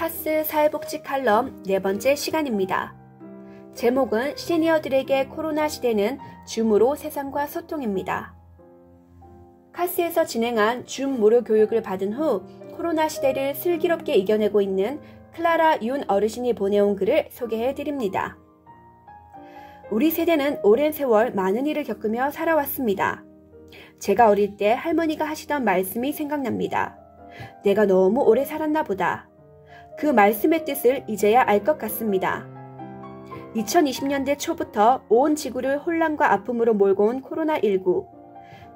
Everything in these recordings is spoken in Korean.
카스 사회복지 칼럼 네 번째 시간입니다. 제목은 시니어들에게 코로나 시대는 줌으로 세상과 소통입니다. 카스에서 진행한 줌 무료 교육을 받은 후 코로나 시대를 슬기롭게 이겨내고 있는 클라라 윤 어르신이 보내온 글을 소개해 드립니다. 우리 세대는 오랜 세월 많은 일을 겪으며 살아왔습니다. 제가 어릴 때 할머니가 하시던 말씀이 생각납니다. 내가 너무 오래 살았나 보다. 그 말씀의 뜻을 이제야 알 것 같습니다. 2020년대 초부터 온 지구를 혼란과 아픔으로 몰고 온 코로나19.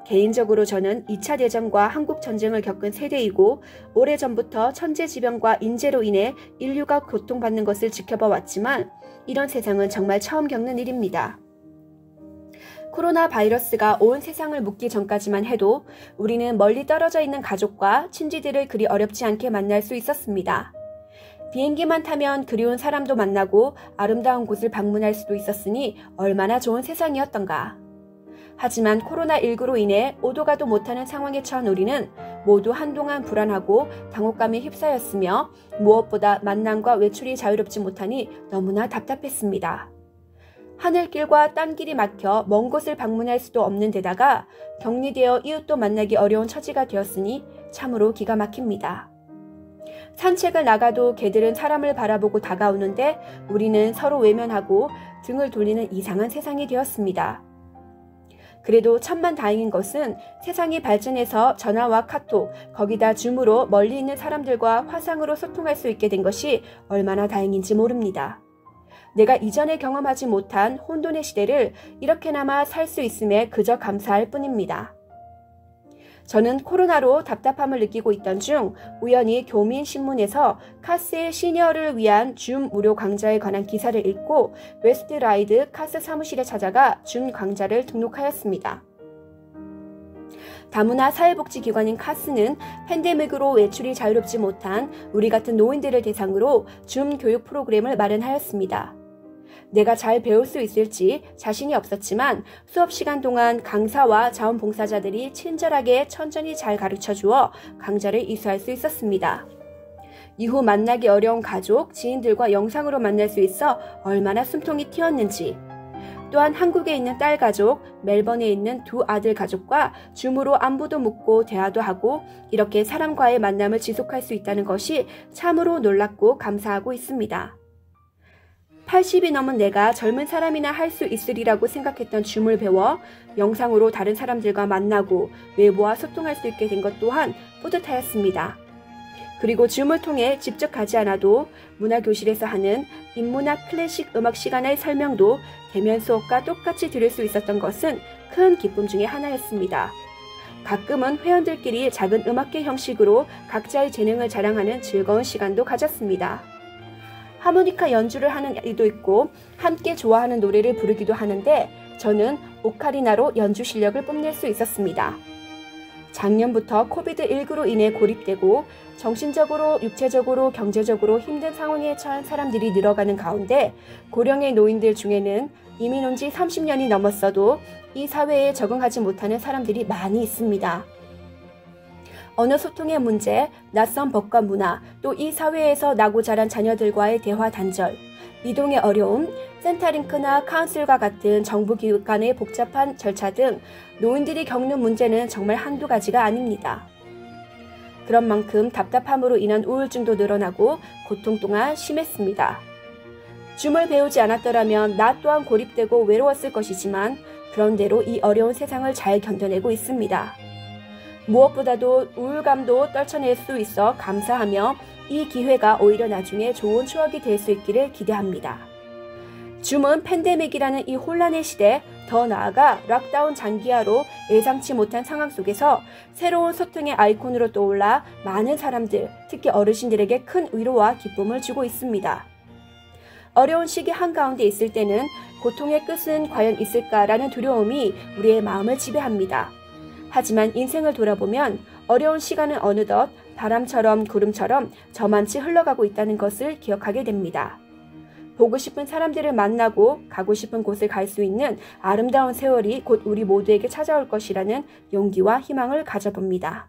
개인적으로 저는 2차 대전과 한국 전쟁을 겪은 세대이고 오래전부터 천재지변과 인재로 인해 인류가 고통받는 것을 지켜봐 왔지만 이런 세상은 정말 처음 겪는 일입니다. 코로나 바이러스가 온 세상을 묶기 전까지만 해도 우리는 멀리 떨어져 있는 가족과 친지들을 그리 어렵지 않게 만날 수 있었습니다. 비행기만 타면 그리운 사람도 만나고 아름다운 곳을 방문할 수도 있었으니 얼마나 좋은 세상이었던가. 하지만 코로나19로 인해 오도 가도 못하는 상황에 처한 우리는 모두 한동안 불안하고 당혹감에 휩싸였으며 무엇보다 만남과 외출이 자유롭지 못하니 너무나 답답했습니다. 하늘길과 땅길이 막혀 먼 곳을 방문할 수도 없는 데다가 격리되어 이웃도 만나기 어려운 처지가 되었으니 참으로 기가 막힙니다. 산책을 나가도 개들은 사람을 바라보고 다가오는데 우리는 서로 외면하고 등을 돌리는 이상한 세상이 되었습니다. 그래도 천만다행인 것은 세상이 발전해서 전화와 카톡, 거기다 줌으로 멀리 있는 사람들과 화상으로 소통할 수 있게 된 것이 얼마나 다행인지 모릅니다. 내가 이전에 경험하지 못한 혼돈의 시대를 이렇게나마 살 수 있음에 그저 감사할 뿐입니다. 저는 코로나로 답답함을 느끼고 있던 중 우연히 교민신문에서 카스의 시니어를 위한 줌 무료 강좌에 관한 기사를 읽고 웨스트라이드 카스 사무실에 찾아가 줌 강좌를 등록하였습니다. 다문화 사회복지기관인 카스는 팬데믹으로 외출이 자유롭지 못한 우리 같은 노인들을 대상으로 줌 교육 프로그램을 마련하였습니다. 내가 잘 배울 수 있을지 자신이 없었지만 수업 시간 동안 강사와 자원봉사자들이 친절하게 천천히 잘 가르쳐주어 강좌를 이수할 수 있었습니다. 이후 만나기 어려운 가족, 지인들과 영상으로 만날 수 있어 얼마나 숨통이 튀었는지, 또한 한국에 있는 딸 가족, 멜번에 있는 두 아들 가족과 줌으로 안부도 묻고 대화도 하고 이렇게 사람과의 만남을 지속할 수 있다는 것이 참으로 놀랍고 감사하고 있습니다. 80이 넘은 내가 젊은 사람이나 할 수 있으리라고 생각했던 줌을 배워 영상으로 다른 사람들과 만나고 외부와 소통할 수 있게 된 것 또한 뿌듯하였습니다. 그리고 줌을 통해 직접 가지 않아도 문화교실에서 하는 인문학 클래식 음악 시간의 설명도 대면 수업과 똑같이 들을 수 있었던 것은 큰 기쁨 중에 하나였습니다. 가끔은 회원들끼리 작은 음악회 형식으로 각자의 재능을 자랑하는 즐거운 시간도 가졌습니다. 하모니카 연주를 하는 아이도 있고 함께 좋아하는 노래를 부르기도 하는데 저는 오카리나로 연주 실력을 뽐낼 수 있었습니다. 작년부터 코비드19로 인해 고립되고 정신적으로, 육체적으로, 경제적으로 힘든 상황에 처한 사람들이 늘어가는 가운데 고령의 노인들 중에는 이민 온 지 30년이 넘었어도 이 사회에 적응하지 못하는 사람들이 많이 있습니다. 언어 소통의 문제, 낯선 법과 문화, 또 이 사회에서 나고 자란 자녀들과의 대화 단절, 이동의 어려움, 센터링크나 카운슬과 같은 정부 기관의 복잡한 절차 등 노인들이 겪는 문제는 정말 한두 가지가 아닙니다. 그런 만큼 답답함으로 인한 우울증도 늘어나고 고통 또한 심했습니다. 줌을 배우지 않았더라면 나 또한 고립되고 외로웠을 것이지만 그런대로 이 어려운 세상을 잘 견뎌내고 있습니다. 무엇보다도 우울감도 떨쳐낼 수 있어 감사하며 이 기회가 오히려 나중에 좋은 추억이 될 수 있기를 기대합니다. 줌은 팬데믹이라는 이 혼란의 시대, 더 나아가 락다운 장기화로 예상치 못한 상황 속에서 새로운 소통의 아이콘으로 떠올라 많은 사람들, 특히 어르신들에게 큰 위로와 기쁨을 주고 있습니다. 어려운 시기 한가운데 있을 때는 고통의 끝은 과연 있을까라는 두려움이 우리의 마음을 지배합니다. 하지만 인생을 돌아보면 어려운 시간은 어느덧 바람처럼 구름처럼 저만치 흘러가고 있다는 것을 기억하게 됩니다. 보고 싶은 사람들을 만나고 가고 싶은 곳을 갈 수 있는 아름다운 세월이 곧 우리 모두에게 찾아올 것이라는 용기와 희망을 가져봅니다.